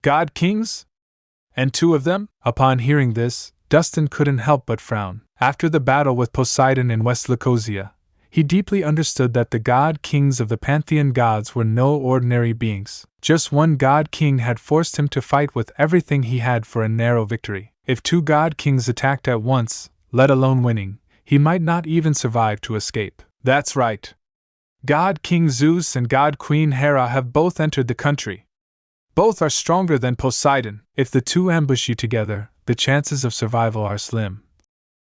God Kings? And 2 of them? Upon hearing this, Dustin couldn't help but frown. After the battle with Poseidon in West Lacosia, he deeply understood that the God Kings of the Pantheon gods were no ordinary beings. Just one God King had forced him to fight with everything he had for a narrow victory. If 2 God Kings attacked at once, let alone winning, he might not even survive to escape. That's right. God King Zeus and God Queen Hera have both entered the country. Both are stronger than Poseidon. If the 2 ambush you together, the chances of survival are slim.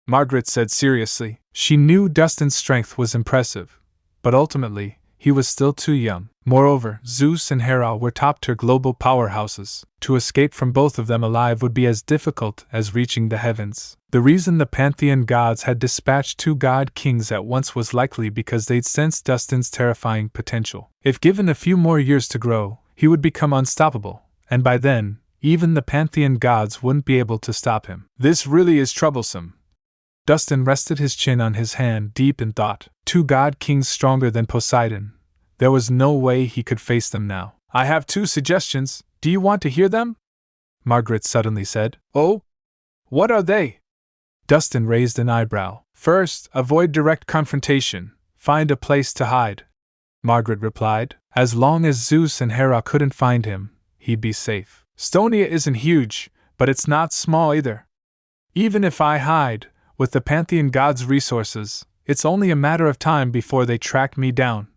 Margaret said seriously. She knew Dustin's strength was impressive, but ultimately, he was still too young. Moreover, Zeus and Hera were top-tier global powerhouses. To escape from both of them alive would be as difficult as reaching the heavens. The reason the Pantheon gods had dispatched 2 God Kings at once was likely because they'd sensed Dustin's terrifying potential. If given a few more years to grow, he would become unstoppable, and by then, even the Pantheon gods wouldn't be able to stop him. This really is troublesome. Dustin rested his chin on his hand deep in thought. 2 God Kings stronger than Poseidon. There was no way he could face them now. I have 2 suggestions. Do you want to hear them? Margaret suddenly said. Oh? What are they? Dustin raised an eyebrow. First, avoid direct confrontation. Find a place to hide. Margaret replied. As long as Zeus and Hera couldn't find him, he'd be safe. Stonia isn't huge, but it's not small either. Even if I hide, with the Pantheon gods' resources, it's only a matter of time before they track me down.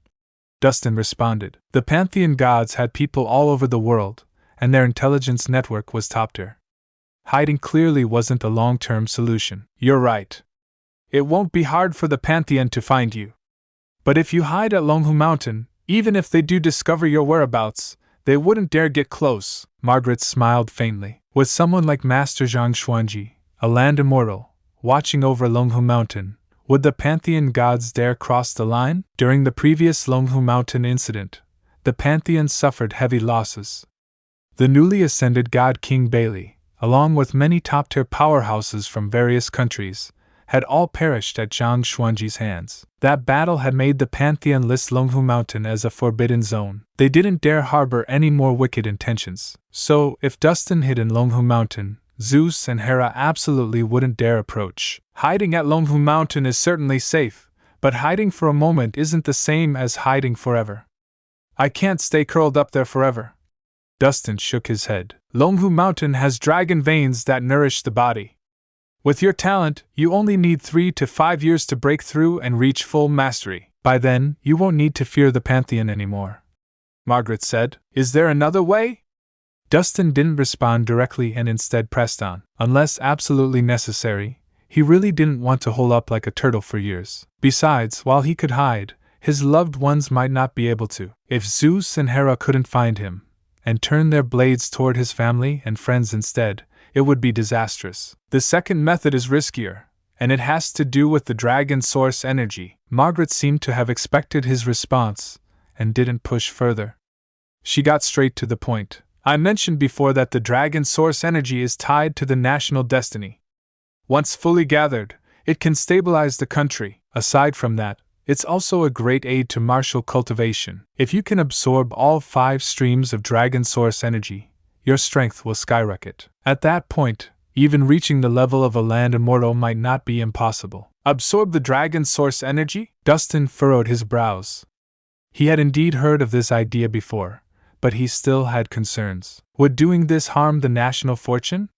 Dustin responded. The Pantheon gods had people all over the world, and their intelligence network was top-tier. Hiding clearly wasn't a long-term solution. You're right. It won't be hard for the Pantheon to find you. But if you hide at Longhu Mountain, even if they do discover your whereabouts, they wouldn't dare get close. Margaret smiled faintly. With someone like Master Zhang Xuanji, a land immortal, watching over Longhu Mountain, would the Pantheon gods dare cross the line? During the previous Longhu Mountain incident, the Pantheon suffered heavy losses. The newly ascended God King Bailey, along with many top-tier powerhouses from various countries, had all perished at Zhang Xuanji's hands. That battle had made the Pantheon list Longhu Mountain as a forbidden zone. They didn't dare harbor any more wicked intentions. So, if Dustin hid in Longhu Mountain, Zeus and Hera absolutely wouldn't dare approach. Hiding at Longhu Mountain is certainly safe, but hiding for a moment isn't the same as hiding forever. I can't stay curled up there forever. Dustin shook his head. Longhu Mountain has dragon veins that nourish the body. With your talent, you only need 3 to 5 years to break through and reach full mastery. By then, you won't need to fear the Pantheon anymore. Margaret said. Is there another way? Dustin didn't respond directly and instead pressed on. Unless absolutely necessary, he really didn't want to hole up like a turtle for years. Besides, while he could hide, his loved ones might not be able to. If Zeus and Hera couldn't find him, and turn their blades toward his family and friends instead, it would be disastrous. The second method is riskier, and it has to do with the dragon source energy. Margaret seemed to have expected his response, and didn't push further. She got straight to the point. I mentioned before that the dragon source energy is tied to the national destiny. Once fully gathered, it can stabilize the country. Aside from that, it's also a great aid to martial cultivation. If you can absorb all 5 streams of dragon source energy, your strength will skyrocket. At that point, even reaching the level of a land immortal might not be impossible. Absorb the dragon source energy? Dustin furrowed his brows. He had indeed heard of this idea before, but he still had concerns. Would doing this harm the national fortune?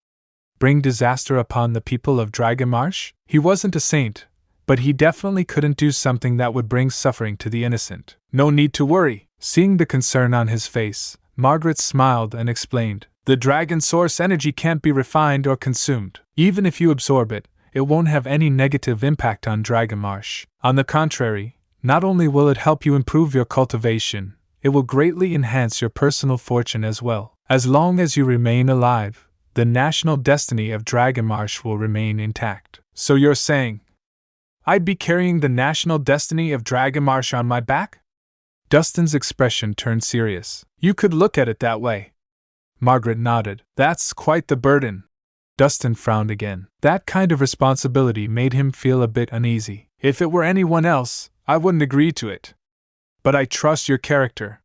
Bring disaster upon the people of Dragonmarsh? He wasn't a saint, but he definitely couldn't do something that would bring suffering to the innocent. No need to worry. Seeing the concern on his face, Margaret smiled and explained. The dragon source energy can't be refined or consumed. Even if you absorb it, it won't have any negative impact on Dragonmarsh. On the contrary, not only will it help you improve your cultivation, it will greatly enhance your personal fortune as well. As long as you remain alive, the national destiny of Dragonmarsh will remain intact. So you're saying I'd be carrying the national destiny of Dragonmarsh on my back? Dustin's expression turned serious. You could look at it that way. Margaret nodded. That's quite the burden. Dustin frowned again. That kind of responsibility made him feel a bit uneasy. If it were anyone else, I wouldn't agree to it. But I trust your character.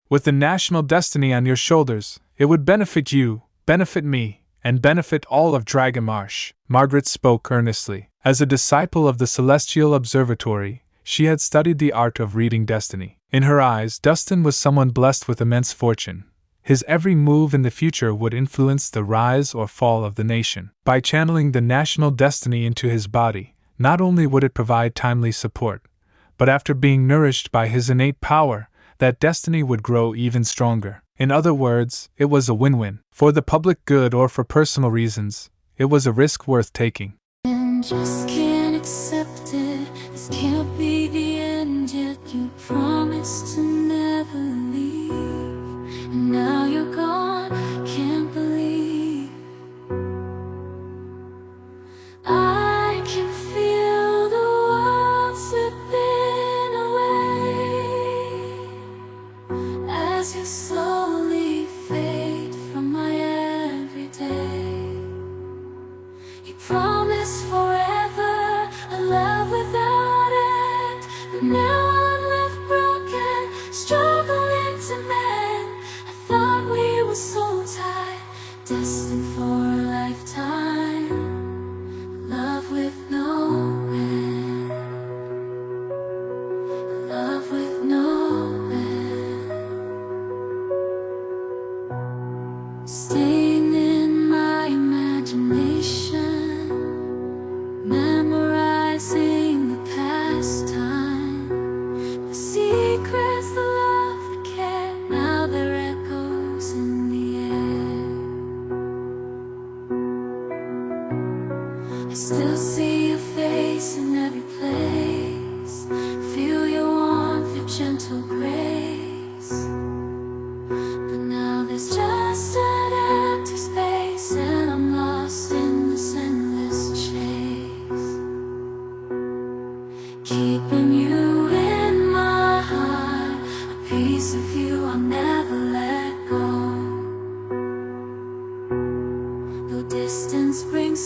With the national destiny on your shoulders, It would benefit you, benefit me, and benefit all of Dragonmarsh. Margaret spoke earnestly. As a disciple of the Celestial Observatory, she had studied the art of reading destiny. In her eyes, Dustin was someone blessed with immense fortune. His every move in the future would influence the rise or fall of the nation. By channeling the national destiny into his body, not only would it provide timely support, but after being nourished by his innate power, that destiny would grow even stronger. In other words, it was a win-win. For the public good or for personal reasons, it was a risk worth taking. And just can't accept it. This can't be the end yet. You promised to never leave, and now you're gone. Can't believe I can feel the world slipping away as you slowly fade from my everyday. You promised forever a love without end, but now I'm left broken, struggling to mend. I thought we were so tied, destined for a lifetime, love with no end, love with no end. Staying in my imagination, memorizing the past time, the secrets, the love, the care, now they're echoes in the air. I still see your face in every place, feel your warmth, your gentle grace, but now there's just an empty space, and I'm lost in this endless chase. Keeping you in my heart, a piece of you I'll never let go. Though distance brings